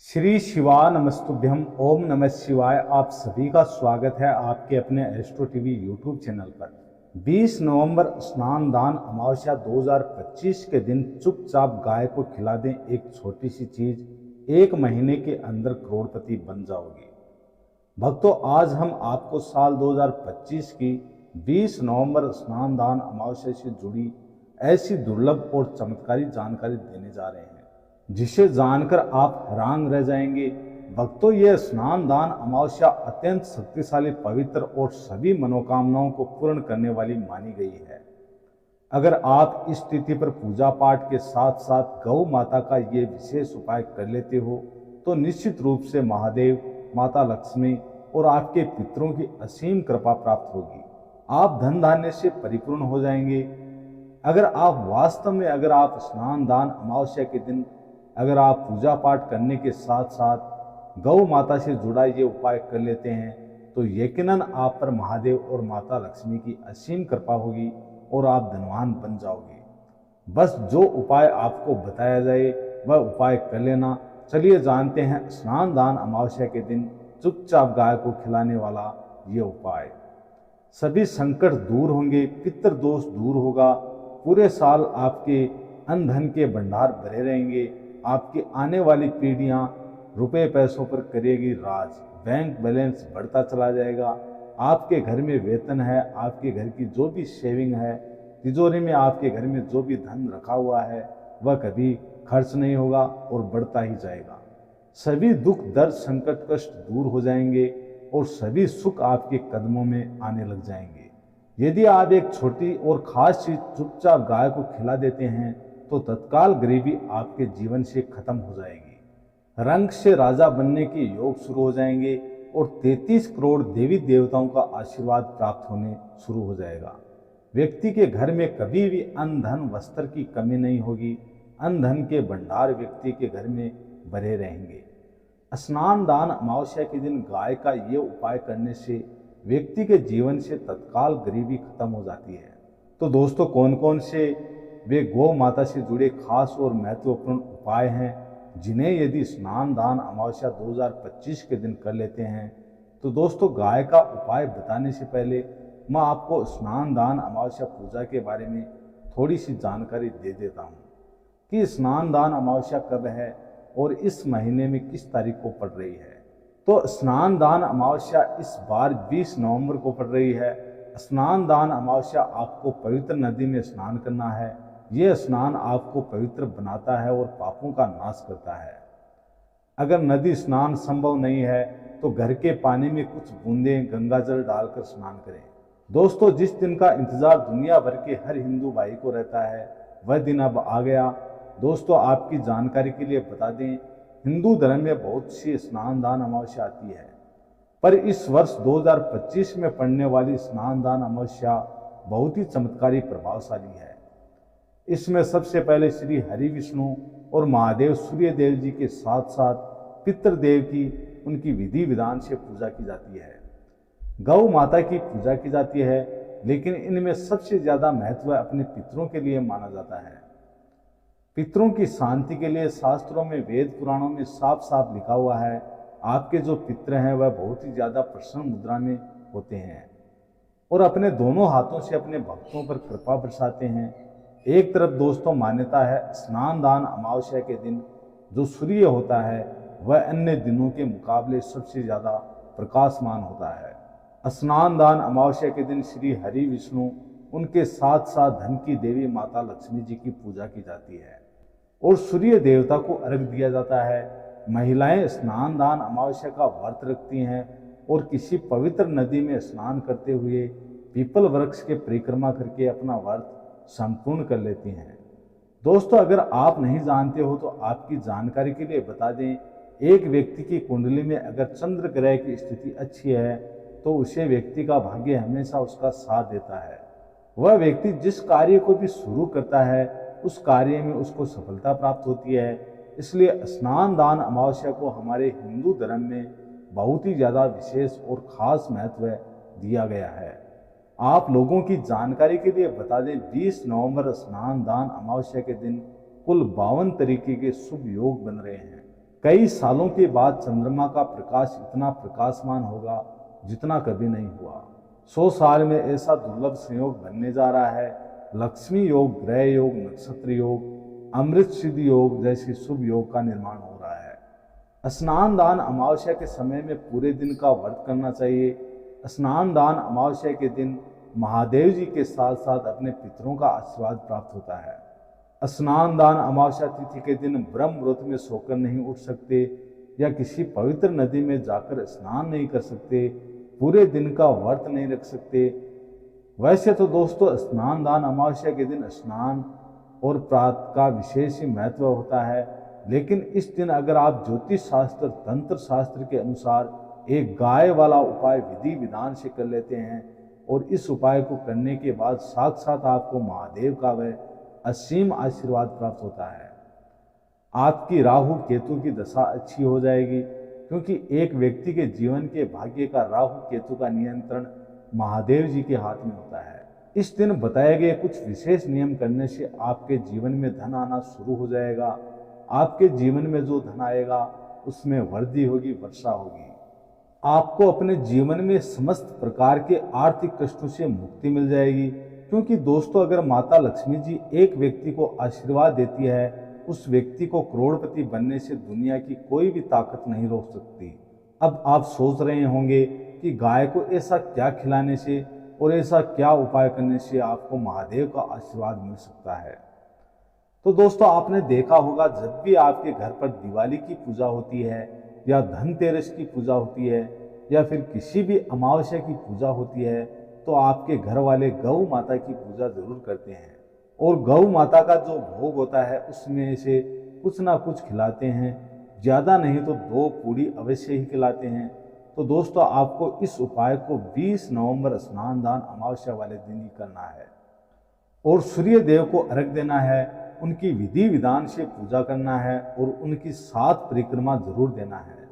श्री शिवा नमस्तुभ्यम ओम नमः शिवाय। आप सभी का स्वागत है आपके अपने एस्ट्रो टीवी यूट्यूब चैनल पर। 20 नवंबर स्नान दान अमावस्या 2025 के दिन चुपचाप गाय को खिला दें एक छोटी सी चीज, 1 महीने के अंदर करोड़पति बन जाओगे। भक्तों, आज हम आपको साल 2025 की 20 नवंबर स्नान दान अमावस्या से जुड़ी ऐसी दुर्लभ और चमत्कारी जानकारी देने जा रहे हैं जिसे जानकर आप हैरान रह जाएंगे। भक्तों, यह स्नान दान अमावस्या अत्यंत शक्तिशाली, पवित्र और सभी मनोकामनाओं को पूर्ण करने वाली मानी गई है। अगर आप इस तिथि पर पूजा पाठ के साथ साथ गौ माता का ये विशेष उपाय कर लेते हो तो निश्चित रूप से महादेव, माता लक्ष्मी और आपके पितरों की असीम कृपा प्राप्त होगी। आप धन धान्य से परिपूर्ण हो जाएंगे। अगर आप वास्तव में स्नान दान अमावस्या के दिन आप पूजा पाठ करने के साथ साथ गौ माता से जुड़ा ये उपाय कर लेते हैं तो यकीनन आप पर महादेव और माता लक्ष्मी की असीम कृपा होगी और आप धनवान बन जाओगे। बस जो उपाय आपको बताया जाए वह उपाय कर लेना। चलिए जानते हैं स्नान दान अमावस्या के दिन चुपचाप गाय को खिलाने वाला ये उपाय। सभी संकट दूर होंगे, पितृ दोष दूर होगा, पूरे साल आपके अन्न धन के भंडार भरे रहेंगे, आपकी आने वाली पीढ़ियां रुपए पैसों पर करेगी राज, बैंक बैलेंस बढ़ता चला जाएगा, आपके घर में वेतन है, आपके घर की जो भी सेविंग है, तिजोरी में आपके घर में जो भी धन रखा हुआ है वह कभी खर्च नहीं होगा और बढ़ता ही जाएगा। सभी दुख दर्द संकट कष्ट दूर हो जाएंगे और सभी सुख आपके कदमों में आने लग जाएंगे। यदि आप एक छोटी और खास चीज चुपचाप गाय को खिला देते हैं तो तत्काल गरीबी आपके जीवन से खत्म हो जाएगी। रंग से राजा बनने के योग शुरू हो जाएंगे और 33 करोड़ देवी देवताओं का आशीर्वाद प्राप्त होने शुरू हो जाएगा। व्यक्ति के घर में कभी भी अन्न धन वस्त्र की कमी नहीं होगी। अन्न धन के भंडार व्यक्ति के घर में भरे रहेंगे। स्नान दान अमावस्या के दिन गाय का ये उपाय करने से व्यक्ति के जीवन से तत्काल गरीबी खत्म हो जाती है। तो दोस्तों, कौन कौन से वे गौ माता से जुड़े खास और महत्वपूर्ण उपाय हैं जिन्हें यदि स्नान दान अमावस्या 2025 के दिन कर लेते हैं तो दोस्तों, गाय का उपाय बताने से पहले मैं आपको स्नान दान अमावस्या पूजा के बारे में थोड़ी सी जानकारी दे देता हूँ कि स्नान दान अमावस्या कब है और इस महीने में किस तारीख को पड़ रही है। तो स्नान दान अमावस्या इस बार 20 नवंबर को पड़ रही है। स्नान दान अमावस्या आपको पवित्र नदी में स्नान करना है। यह स्नान आपको पवित्र बनाता है और पापों का नाश करता है। अगर नदी स्नान संभव नहीं है तो घर के पानी में कुछ बूंदें गंगाजल डालकर स्नान करें। दोस्तों, जिस दिन का इंतजार दुनिया भर के हर हिंदू भाई को रहता है वह दिन अब आ गया। दोस्तों, आपकी जानकारी के लिए बता दें, हिंदू धर्म में बहुत सी स्नान दान अमावस्या आती है, पर इस वर्ष 2025 में पड़ने वाली स्नान दान अमावस्या बहुत ही चमत्कारी प्रभावशाली है। इसमें सबसे पहले श्री हरि विष्णु और महादेव सूर्य देव जी के साथ साथ पितृदेव की उनकी विधि विधान से पूजा की जाती है। गौ माता की पूजा की जाती है, लेकिन इनमें सबसे ज्यादा महत्व अपने पितरों के लिए माना जाता है। पितरों की शांति के लिए शास्त्रों में, वेद पुराणों में साफ साफ लिखा हुआ है, आपके जो पितर हैं वह बहुत ही ज्यादा प्रसन्न मुद्रा में होते हैं और अपने दोनों हाथों से अपने भक्तों पर कृपा बरसाते हैं। एक तरफ दोस्तों मान्यता है, स्नान दान अमावस्या के दिन जो सूर्य होता है वह अन्य दिनों के मुकाबले सबसे ज्यादा प्रकाशमान होता है। स्नान दान अमावस्या के दिन श्री हरि विष्णु, उनके साथ साथ धन की देवी माता लक्ष्मी जी की पूजा की जाती है और सूर्य देवता को अर्घ दिया जाता है। महिलाएं स्नान दान अमावस्या का व्रत रखती हैं और किसी पवित्र नदी में स्नान करते हुए पीपल वृक्ष के परिक्रमा करके अपना व्रत संपूर्ण कर लेती हैं। दोस्तों, अगर आप नहीं जानते हो तो आपकी जानकारी के लिए बता दें, एक व्यक्ति की कुंडली में अगर चंद्र ग्रह की स्थिति अच्छी है तो उसे व्यक्ति का भाग्य हमेशा उसका साथ देता है। वह व्यक्ति जिस कार्य को भी शुरू करता है उस कार्य में उसको सफलता प्राप्त होती है। इसलिए स्नान दान अमावस्या को हमारे हिंदू धर्म में बहुत ही ज़्यादा विशेष और खास महत्व दिया गया है। आप लोगों की जानकारी के लिए बता दें, 20 नवंबर स्नान दान अमावस्या के दिन कुल 52 तरीके के शुभ योग बन रहे हैं। कई सालों के बाद चंद्रमा का प्रकाश इतना प्रकाशमान होगा जितना कभी नहीं हुआ। 100 साल में ऐसा दुर्लभ संयोग बनने जा रहा है। लक्ष्मी योग, ग्रह योग, नक्षत्र योग, अमृत सिद्धि योग जैसे शुभ योग का निर्माण हो रहा है। स्नान दान अमावस्या के समय में पूरे दिन का व्रत करना चाहिए। स्नान दान अमावस्या के दिन महादेव जी के साथ साथ अपने पितरों का आशीर्वाद प्राप्त होता है। स्नान दान अमावस्या तिथि के दिन ब्रह्म मुहूर्त में सोकर नहीं उठ सकते या किसी पवित्र नदी में जाकर स्नान नहीं कर सकते, पूरे दिन का व्रत नहीं रख सकते। वैसे तो दोस्तों स्नान दान अमावस्या के दिन स्नान और प्रातः का विशेष ही महत्व होता है, लेकिन इस दिन अगर आप ज्योतिष शास्त्र, तंत्र शास्त्र के अनुसार एक गाय वाला उपाय विधि विधान से कर लेते हैं और इस उपाय को करने के बाद साक्षात आपको महादेव का वह असीम आशीर्वाद प्राप्त होता है। आपकी राहु केतु की दशा अच्छी हो जाएगी, क्योंकि एक व्यक्ति के जीवन के भाग्य का राहु केतु का नियंत्रण महादेव जी के हाथ में होता है। इस दिन बताए गए कुछ विशेष नियम करने से आपके जीवन में धन आना शुरू हो जाएगा। आपके जीवन में जो धन आएगा उसमें वृद्धि होगी, वर्षा होगी। आपको अपने जीवन में समस्त प्रकार के आर्थिक कष्टों से मुक्ति मिल जाएगी, क्योंकि दोस्तों अगर माता लक्ष्मी जी एक व्यक्ति को आशीर्वाद देती है, उस व्यक्ति को करोड़पति बनने से दुनिया की कोई भी ताकत नहीं रोक सकती। अब आप सोच रहे होंगे कि गाय को ऐसा क्या खिलाने से और ऐसा क्या उपाय करने से आपको महादेव का आशीर्वाद मिल सकता है। तो दोस्तों आपने देखा होगा, जब भी आपके घर पर दिवाली की पूजा होती है या धनतेरस की पूजा होती है या फिर किसी भी अमावस्या की पूजा होती है, तो आपके घर वाले गौ माता की पूजा जरूर करते हैं और गौ माता का जो भोग होता है उसमें से कुछ ना कुछ खिलाते हैं। ज़्यादा नहीं तो 2 पूड़ी अवश्य ही खिलाते हैं। तो दोस्तों आपको इस उपाय को 20 नवंबर स्नान दान अमावस्या वाले दिन ही करना है और सूर्य देव को अर्घ देना है, उनकी विधि विधान से पूजा करना है और उनकी 7 परिक्रमा जरूर देना है।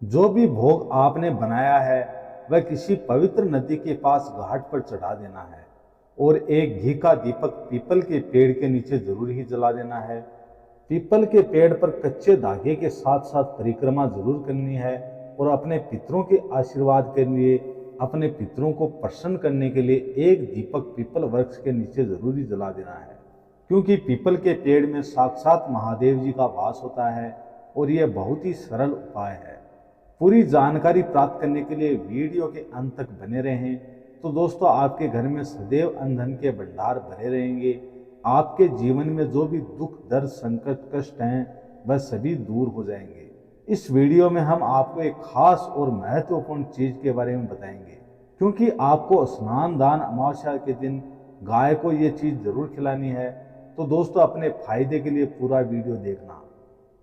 जो भी भोग आपने बनाया है वह किसी पवित्र नदी के पास घाट पर चढ़ा देना है और एक घी का दीपक पीपल के पेड़ के नीचे जरूर ही जला देना है। पीपल के पेड़ पर कच्चे धागे के साथ साथ परिक्रमा जरूर करनी है और अपने पितरों के आशीर्वाद के लिए, अपने पितरों को प्रसन्न करने के लिए एक दीपक पीपल वृक्ष के नीचे जरूर ही जला देना है, क्योंकि पीपल के पेड़ में साक्षात महादेव जी का वास होता है और यह बहुत ही सरल उपाय है। पूरी जानकारी प्राप्त करने के लिए वीडियो के अंत तक बने रहें। तो दोस्तों आपके घर में सदैव अन्न धन के भंडार भरे रहेंगे। आपके जीवन में जो भी दुख, दर्द, संकट, कष्ट हैं वह सभी दूर हो जाएंगे। इस वीडियो में हम आपको एक खास और महत्वपूर्ण चीज के बारे में बताएंगे, क्योंकि आपको स्नान दान अमावस्या के दिन गाय को ये चीज जरूर खिलानी है। तो दोस्तों अपने फायदे के लिए पूरा वीडियो देखना।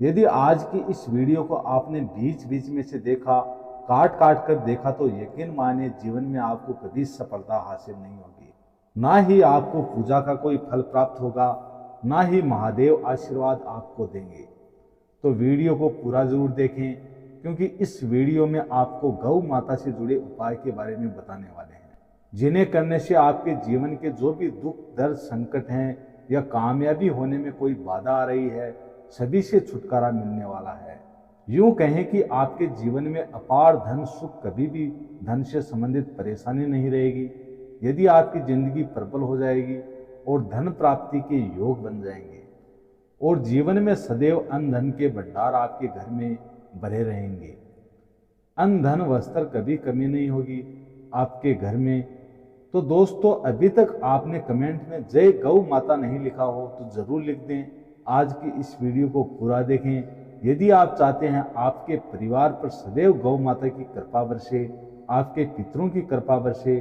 यदि आज की इस वीडियो को आपने बीच बीच में से देखा, काट काट कर देखा, तो यकीन मानिए जीवन में आपको कभी सफलता हासिल नहीं होगी। ना ही आपको पूजा का कोई फल प्राप्त होगा, ना ही महादेव आशीर्वाद आपको देंगे। तो वीडियो को पूरा जरूर देखें, क्योंकि इस वीडियो में आपको गौ माता से जुड़े उपाय के बारे में बताने वाले हैं, जिन्हें करने से आपके जीवन के जो भी दुख, दर्द, संकट हैं या कामयाबी होने में कोई बाधा आ रही है, सभी से छुटकारा मिलने वाला है। यूं कहें कि आपके जीवन में अपार धन सुख, कभी भी धन से संबंधित परेशानी नहीं रहेगी। यदि आपकी जिंदगी प्रबल हो जाएगी और धन प्राप्ति के योग बन जाएंगे और जीवन में सदैव अन्न धन के भंडार आपके घर में भरे रहेंगे। अन्न धन वस्त्र कभी कमी नहीं होगी आपके घर में। तो दोस्तों अभी तक आपने कमेंट में जय गौ माता नहीं लिखा हो तो जरूर लिख दें। आज की इस वीडियो को पूरा देखें। यदि आप चाहते हैं आपके परिवार पर सदैव गौ माता की कृपा बरसे, आपके पितरों की कृपा बरसे,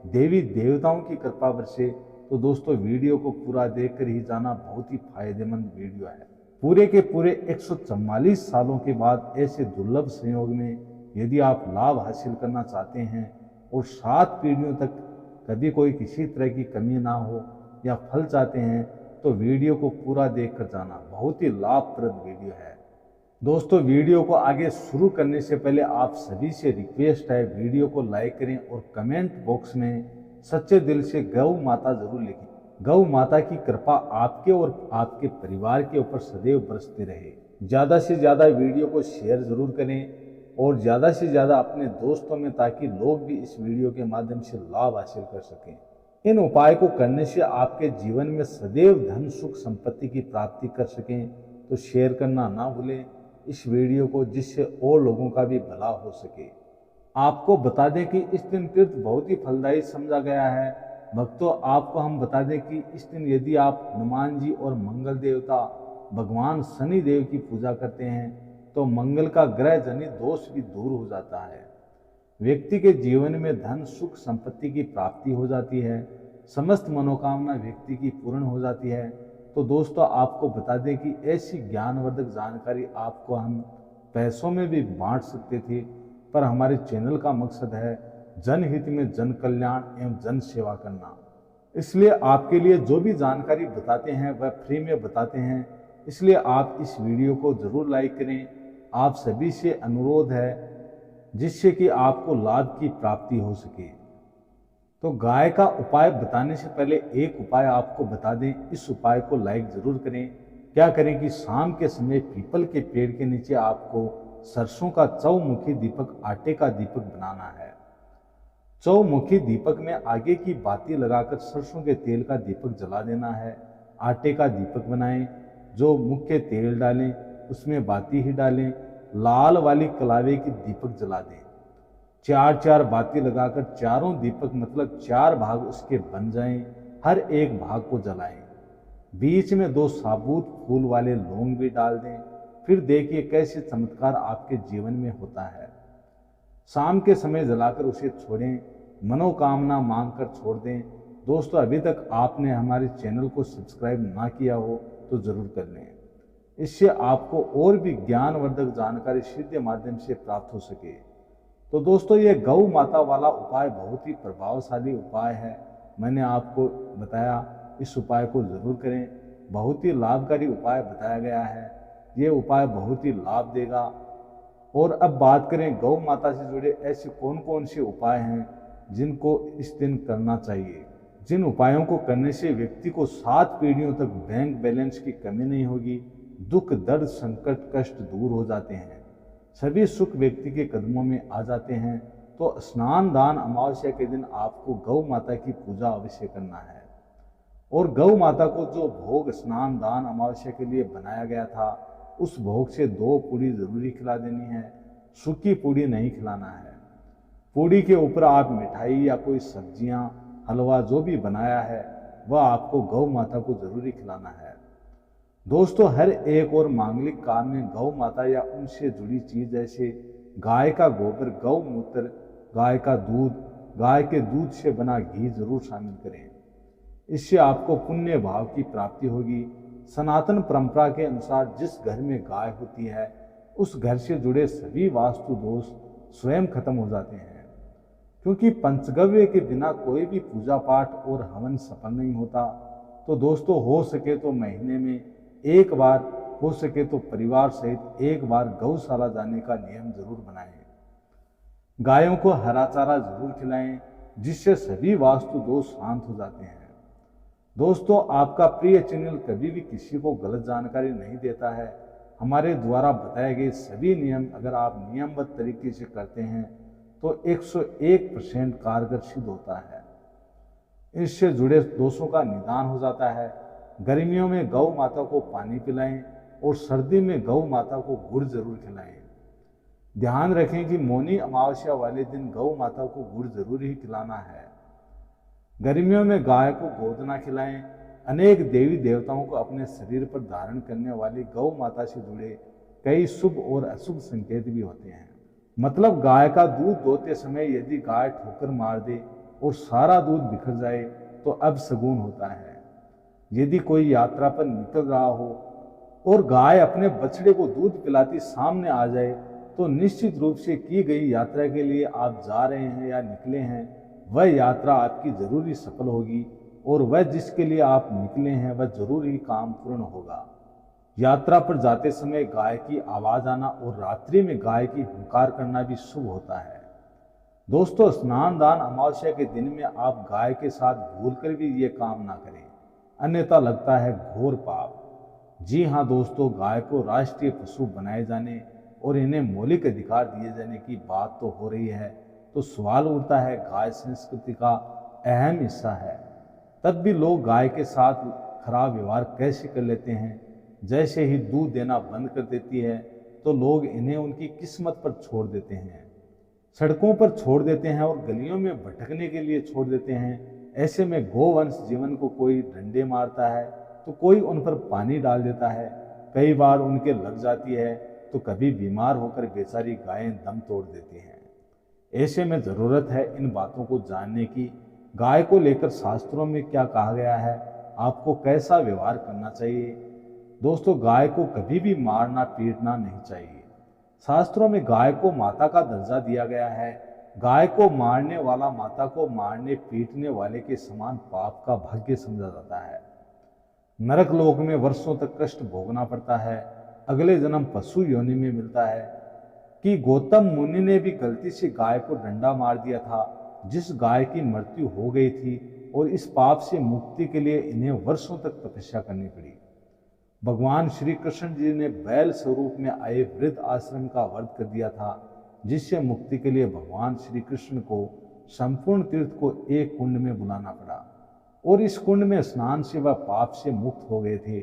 देवी देवताओं की कृपा बरसे, तो दोस्तों वीडियो को पूरा देखकर ही जाना, बहुत ही फायदेमंद वीडियो है। पूरे के पूरे 144 सालों के बाद ऐसे दुर्लभ संयोग में यदि आप लाभ हासिल करना चाहते हैं और 7 पीढ़ियों तक कभी कोई किसी तरह की कमी ना हो या फल चाहते हैं, तो वीडियो को पूरा देखकर जाना, बहुत ही लाभप्रद वीडियो है। दोस्तों वीडियो को आगे शुरू करने से पहले आप सभी से रिक्वेस्ट है, वीडियो को लाइक करें और कमेंट बॉक्स में सच्चे दिल से गौ माता जरूर लिखें। गौ माता की कृपा आपके और आपके परिवार के ऊपर सदैव बरसती रहे। ज़्यादा से ज़्यादा वीडियो को शेयर ज़रूर करें और ज़्यादा से ज़्यादा अपने दोस्तों में, ताकि लोग भी इस वीडियो के माध्यम से लाभ हासिल कर सकें। इन उपाय को करने से आपके जीवन में सदैव धन सुख संपत्ति की प्राप्ति कर सकें, तो शेयर करना ना भूलें इस वीडियो को, जिससे और लोगों का भी भला हो सके। आपको बता दें कि इस दिन तीर्थ बहुत ही फलदायी समझा गया है। भक्तों, आपको हम बता दें कि इस दिन यदि आप हनुमान जी और मंगल देवता भगवान शनि देव की पूजा करते हैं तो मंगल का ग्रह जनित दोष भी दूर हो जाता है। व्यक्ति के जीवन में धन सुख संपत्ति की प्राप्ति हो जाती है, समस्त मनोकामना व्यक्ति की पूर्ण हो जाती है। तो दोस्तों, आपको बता दें कि ऐसी ज्ञानवर्धक जानकारी आपको हम पैसों में भी बांट सकते थे, पर हमारे चैनल का मकसद है जनहित में जन कल्याण एवं जन सेवा करना। इसलिए आपके लिए जो भी जानकारी बताते हैं वह फ्री में बताते हैं, इसलिए आप इस वीडियो को जरूर लाइक करें। आप सभी से अनुरोध है जिससे कि आपको लाभ की प्राप्ति हो सके। तो गाय का उपाय बताने से पहले एक उपाय आपको बता दें, इस उपाय को लाइक जरूर करें। क्या करें कि शाम के समय पीपल के पेड़ के नीचे आपको सरसों का चौमुखी दीपक, आटे का दीपक बनाना है। चौमुखी दीपक में आगे की बाती लगाकर सरसों के तेल का दीपक जला देना है। आटे का दीपक बनाएं, जो मुख्य तेल डालें उसमें बाती ही डालें, लाल वाली कलावे की दीपक जला दें। चार चार बाती लगाकर चारों दीपक मतलब 4 भाग उसके बन जाएं, हर एक भाग को जलाएं। बीच में 2 साबुत फूल वाले लौंग भी डाल दें। फिर देखिए कैसे चमत्कार आपके जीवन में होता है। शाम के समय जलाकर उसे छोड़ें, मनोकामना मांगकर छोड़ दें। दोस्तों, अभी तक आपने हमारे चैनल को सब्सक्राइब ना किया हो तो जरूर कर लें, इससे आपको और भी ज्ञानवर्धक जानकारी सीधे माध्यम से प्राप्त हो सके। तो दोस्तों, ये गौ माता वाला उपाय बहुत ही प्रभावशाली उपाय है। मैंने आपको बताया, इस उपाय को जरूर करें। बहुत ही लाभकारी उपाय बताया गया है, ये उपाय बहुत ही लाभ देगा। और अब बात करें गौ माता से जुड़े ऐसे कौन कौन से उपाय हैं जिनको इस दिन करना चाहिए। जिन उपायों को करने से व्यक्ति को 7 पीढ़ियों तक बैंक बैलेंस की कमी नहीं होगी, दुख दर्द संकट कष्ट दूर हो जाते हैं, सभी सुख व्यक्ति के कदमों में आ जाते हैं। तो स्नान दान अमावस्या के दिन आपको गौ माता की पूजा अवश्य करना है। और गौ माता को जो भोग स्नान दान अमावस्या के लिए बनाया गया था, उस भोग से 2 पूड़ी जरूरी खिला देनी है, सूखी पूड़ी नहीं खिलाना है। पूड़ी के ऊपर आप मिठाई या कोई सब्जियां, हलवा जो भी बनाया है वह आपको गौ माता को जरूरी खिलाना है। दोस्तों, हर एक और मांगलिक काम में गौ माता या उनसे जुड़ी चीज जैसे गाय का गोबर, गौमूत्र, गाय का दूध, गाय के दूध से बना घी जरूर शामिल करें। इससे आपको पुण्य भाव की प्राप्ति होगी। सनातन परंपरा के अनुसार जिस घर में गाय होती है उस घर से जुड़े सभी वास्तु दोष स्वयं खत्म हो जाते हैं, क्योंकि पंचगव्य के बिना कोई भी पूजा पाठ और हवन सफल नहीं होता। तो दोस्तों, हो सके तो महीने में एक बार, हो सके तो परिवार सहित एक बार गौशाला जाने का नियम जरूर बनाएं। गायों को हरा चारा जरूर खिलाएं, जिससे सभी वास्तु दोष शांत हो जाते हैं। दोस्तों, आपका प्रिय चैनल कभी भी किसी को गलत जानकारी नहीं देता है। हमारे द्वारा बताए गए सभी नियम अगर आप नियमबद्ध तरीके से करते हैं तो 101% कारगर सिद्ध होता है। इससे जुड़े दोषों का निदान हो जाता है। गर्मियों में गौ माता को पानी पिलाएं और सर्दी में गौ माता को गुड़ जरूर खिलाएं। ध्यान रखें कि मौनी अमावस्या वाले दिन गौ माता को गुड़ जरूर ही खिलाना है। गर्मियों में गाय को गोदना खिलाएं। अनेक देवी देवताओं को अपने शरीर पर धारण करने वाली गौ माता से जुड़े कई शुभ और अशुभ संकेत भी होते हैं। मतलब गाय का दूध दोहते समय यदि गाय ठोकर मार दे और सारा दूध बिखर जाए तो अपशगुन होता है। यदि कोई यात्रा पर निकल रहा हो और गाय अपने बछड़े को दूध पिलाती सामने आ जाए तो निश्चित रूप से की गई यात्रा के लिए आप जा रहे हैं या निकले हैं, वह यात्रा आपकी जरूरी सफल होगी और वह जिसके लिए आप निकले हैं वह जरूर ही काम पूर्ण होगा। यात्रा पर जाते समय गाय की आवाज आना और रात्रि में गाय की हुंकार करना भी शुभ होता है। दोस्तों, स्नान दान अमावस्या के दिन में आप गाय के साथ भूलकर भी ये काम ना करें, अन्यथा लगता है घोर पाप। जी हाँ दोस्तों, गाय को राष्ट्रीय पशु बनाए जाने और इन्हें मौलिक अधिकार दिए जाने की बात तो हो रही है, तो सवाल उठता है गाय संस्कृति का अहम हिस्सा है, तब भी लोग गाय के साथ खराब व्यवहार कैसे कर लेते हैं। जैसे ही दूध देना बंद कर देती है तो लोग इन्हें उनकी किस्मत पर छोड़ देते हैं, सड़कों पर छोड़ देते हैं और गलियों में भटकने के लिए छोड़ देते हैं। ऐसे में गोवंश जीवन को कोई डंडे मारता है तो कोई उन पर पानी डाल देता है, कई बार उनके लग जाती है तो कभी बीमार होकर बेचारी गायें दम तोड़ देती हैं। ऐसे में ज़रूरत है इन बातों को जानने की, गाय को लेकर शास्त्रों में क्या कहा गया है, आपको कैसा व्यवहार करना चाहिए। दोस्तों, गाय को कभी भी मारना पीटना नहीं चाहिए। शास्त्रों में गाय को माता का दर्जा दिया गया है। गाय को मारने वाला माता को मारने पीटने वाले के समान पाप का भाग्य समझा जाता है। नरक लोक में वर्षों तक कष्ट भोगना पड़ता है, अगले जन्म पशु योनि में मिलता है। कि गौतम मुनि ने भी गलती से गाय को डंडा मार दिया था, जिस गाय की मृत्यु हो गई थी, और इस पाप से मुक्ति के लिए इन्हें वर्षों तक तपस्या करनी पड़ी। भगवान श्री कृष्ण जी ने बैल स्वरूप में आए वृद्ध आश्रम का वध कर दिया था, जिससे मुक्ति के लिए भगवान श्री कृष्ण को संपूर्ण तीर्थ को एक कुंड में बुलाना पड़ा, और इस कुंड में स्नान से वह पाप से मुक्त हो गए थे।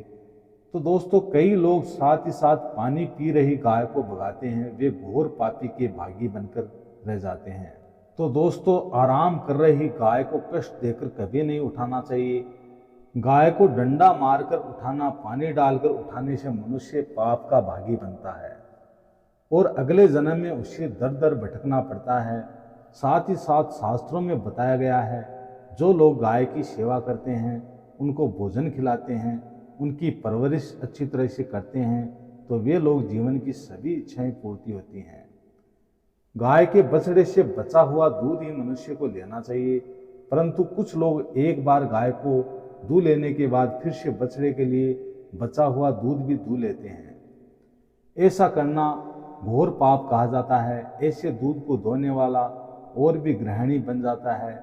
तो दोस्तों, कई लोग साथ ही साथ पानी पी रही गाय को भगाते हैं, वे घोर पापी के भागी बनकर रह जाते हैं। तो दोस्तों, आराम कर रही गाय को कष्ट देकर कभी नहीं उठाना चाहिए। गाय को डंडा मारकर उठाना, पानी डालकर उठाने से मनुष्य पाप का भागी बनता है और अगले जन्म में उसे दर दर भटकना पड़ता है। साथ ही साथ शास्त्रों में बताया गया है, जो लोग गाय की सेवा करते हैं, उनको भोजन खिलाते हैं, उनकी परवरिश अच्छी तरह से करते हैं, तो वे लोग जीवन की सभी इच्छाएं पूर्ति होती हैं। गाय के बछड़े से बचा हुआ दूध ही मनुष्य को लेना चाहिए, परंतु कुछ लोग एक बार गाय को दूध लेने के बाद फिर से बछड़े के लिए बचा हुआ दूध भी दूध लेते हैं। ऐसा करना घोर पाप कहा जाता है। ऐसे दूध को धोने वाला और भी ग्रहणी बन जाता है।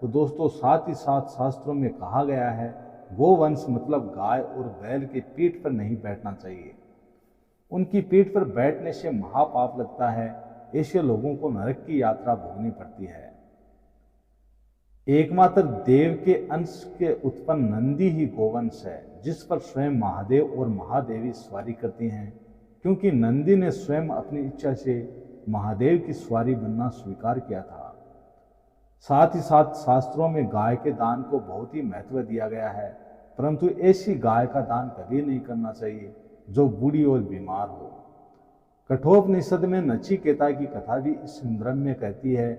तो दोस्तों, साथ ही साथ शास्त्रों में कहा गया है, गोवंश मतलब गाय और बैल की पीठ पर नहीं बैठना चाहिए। उनकी पीठ पर बैठने से महापाप लगता है। ऐसे लोगों को नरक की यात्रा भोगनी पड़ती है। एकमात्र देव के अंश के उत्पन्न नंदी ही गोवंश है, जिस पर स्वयं महादेव और महादेवी सवारी करती हैं, क्योंकि नंदी ने स्वयं अपनी इच्छा से महादेव की सवारी बनना स्वीकार किया था। साथ ही साथ शास्त्रों में गाय के दान को बहुत ही महत्व दिया गया है, परंतु ऐसी गाय का दान कभी नहीं करना चाहिए जो बूढ़ी और बीमार हो। कठोपनिषद में नचिकेता की कथा भी इस संदर्भ में कहती है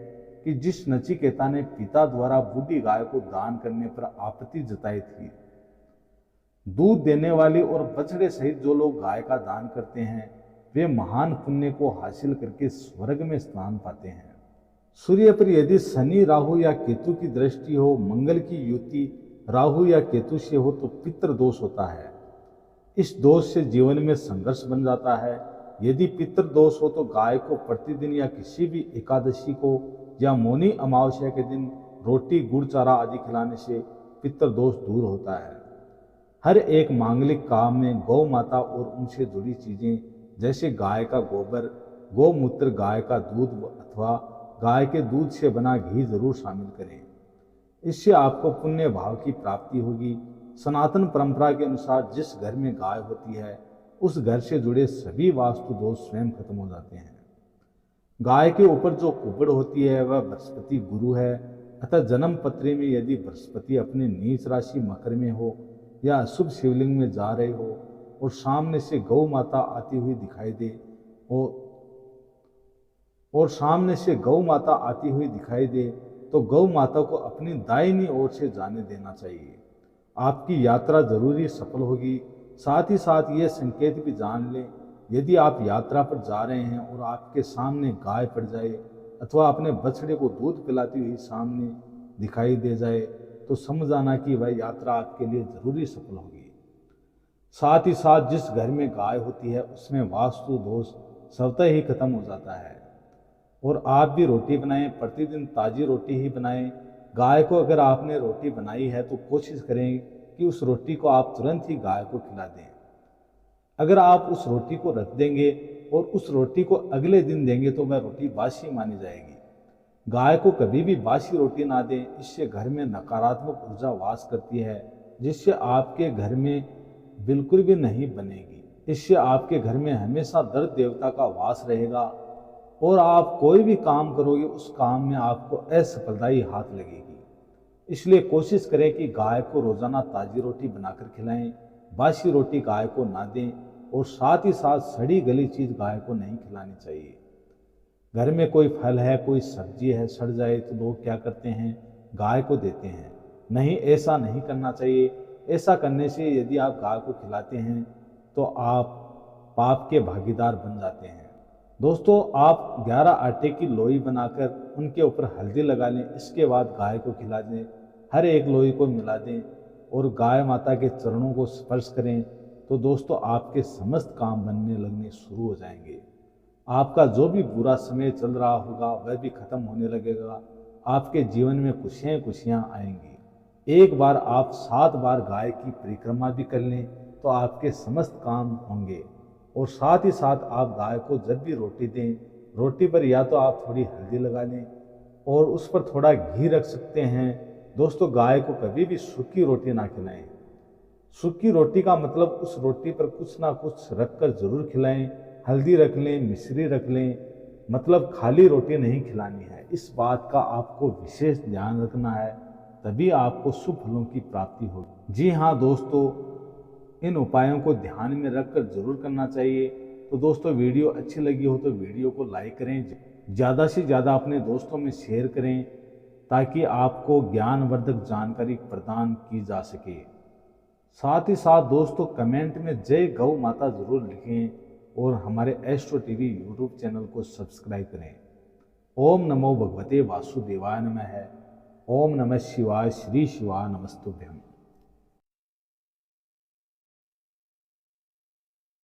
कि जिस नचिकेता ने पिता द्वारा बूढ़ी गाय को दान करने पर आपत्ति जताई थी, दूध देने वाली और बछड़े सहित जो लोग गाय का दान करते हैं, वे महान पुण्य को हासिल करके स्वर्ग में स्थान पाते हैं। सूर्य पर यदि शनि, राहु या केतु की दृष्टि हो, मंगल की युति राहु या केतु से हो, तो पितृ दोष होता है। इस दोष से जीवन में संघर्ष बन जाता है। यदि पितृ दोष हो तो गाय को प्रतिदिन या किसी भी एकादशी को या मौनी अमावस्या के दिन रोटी, गुड़, चारा आदि खिलाने से पितृ दोष दूर होता है। हर एक मांगलिक काम में गौ माता और उनसे जुड़ी चीजें जैसे गाय का गोबर, गोमूत्र, गाय का दूध अथवा गाय के दूध से बना घी जरूर शामिल करें। इससे आपको पुण्य भाव की प्राप्ति होगी। सनातन परंपरा के अनुसार जिस घर में गाय होती है, उस घर से जुड़े सभी वास्तु दोष स्वयं खत्म हो जाते हैं। गाय के ऊपर जो कुबड़ होती है वह बृहस्पति गुरु है, अतः जन्म पत्री में यदि बृहस्पति अपने नीच राशि मकर में हो या अशुभ शिवलिंग में जा रहे हो और सामने से गौ माता आती हुई दिखाई दे और सामने से गौ माता आती हुई दिखाई दे तो गौ माता को अपनी दाहिनी ओर से जाने देना चाहिए। आपकी यात्रा जरूरी सफल होगी। साथ ही साथ ये संकेत भी जान लें, यदि आप यात्रा पर जा रहे हैं और आपके सामने गाय पड़ जाए अथवा अपने बछड़े को दूध पिलाती हुई सामने दिखाई दे जाए, तो समझ आना कि वह यात्रा आपके लिए जरूरी सफल होगी। साथ ही साथ जिस घर में गाय होती है उसमें वास्तु दोष स्वतः ही खत्म हो जाता है। और आप भी रोटी बनाएं, प्रतिदिन ताजी रोटी ही बनाएं। गाय को अगर आपने रोटी बनाई है तो कोशिश करें कि उस रोटी को आप तुरंत ही गाय को खिला दें। अगर आप उस रोटी को रख देंगे और उस रोटी को अगले दिन देंगे तो वह रोटी बासी मानी जाएगी। गाय को कभी भी बासी रोटी ना दें, इससे घर में नकारात्मक ऊर्जा वास करती है, जिससे आपके घर में बिल्कुल भी नहीं बनेगी। इससे आपके घर में हमेशा दर्द देवता का वास रहेगा और आप कोई भी काम करोगे उस काम में आपको असफलता ही हाथ लगेगी। इसलिए कोशिश करें कि गाय को रोजाना ताज़ी रोटी बनाकर खिलाएं, बासी रोटी गाय को ना दें और साथ ही साथ सड़ी गली चीज़ गाय को नहीं खिलानी चाहिए। घर में कोई फल है, कोई सब्जी है, सड़ जाए तो लोग क्या करते हैं, गाय को देते हैं। नहीं, ऐसा नहीं करना चाहिए। ऐसा करने से यदि आप गाय को खिलाते हैं तो आप पाप के भागीदार बन जाते हैं। दोस्तों, आप 11 आटे की लोई बनाकर उनके ऊपर हल्दी लगा लें, इसके बाद गाय को खिला दें। हर एक लोई को मिला दें और गाय माता के चरणों को स्पर्श करें तो दोस्तों आपके समस्त काम बनने लगने शुरू हो जाएंगे। आपका जो भी बुरा समय चल रहा होगा वह भी खत्म होने लगेगा। आपके जीवन में खुशियाँ खुशियाँ आएंगी। एक बार आप 7 बार गाय की परिक्रमा भी कर लें तो आपके समस्त काम होंगे। और साथ ही साथ आप गाय को जब भी रोटी दें, रोटी पर या तो आप थोड़ी हल्दी लगा लें और उस पर थोड़ा घी रख सकते हैं। दोस्तों, गाय को कभी भी सूखी रोटी ना खिलाएं। सूखी रोटी का मतलब उस रोटी पर कुछ ना कुछ रख कर जरूर खिलाएं। हल्दी रख लें, मिश्री रख लें, मतलब खाली रोटी नहीं खिलानी है। इस बात का आपको विशेष ध्यान रखना है, तभी आपको शुभ फलों की प्राप्ति होगी। जी हाँ दोस्तों, इन उपायों को ध्यान में रखकर जरूर करना चाहिए। तो दोस्तों, वीडियो अच्छी लगी हो तो वीडियो को लाइक करें, ज़्यादा से ज़्यादा अपने दोस्तों में शेयर करें ताकि आपको ज्ञानवर्धक जानकारी प्रदान की जा सके। साथ ही साथ दोस्तों, कमेंट में जय गौ माता जरूर लिखें और हमारे एस्ट्रो टीवी यूट्यूब चैनल को सब्सक्राइब करें। ओम नमो भगवते वासुदेवाय नमः। ओम नमः शिवाय। श्री शिवाय नमस्तुभ्यम।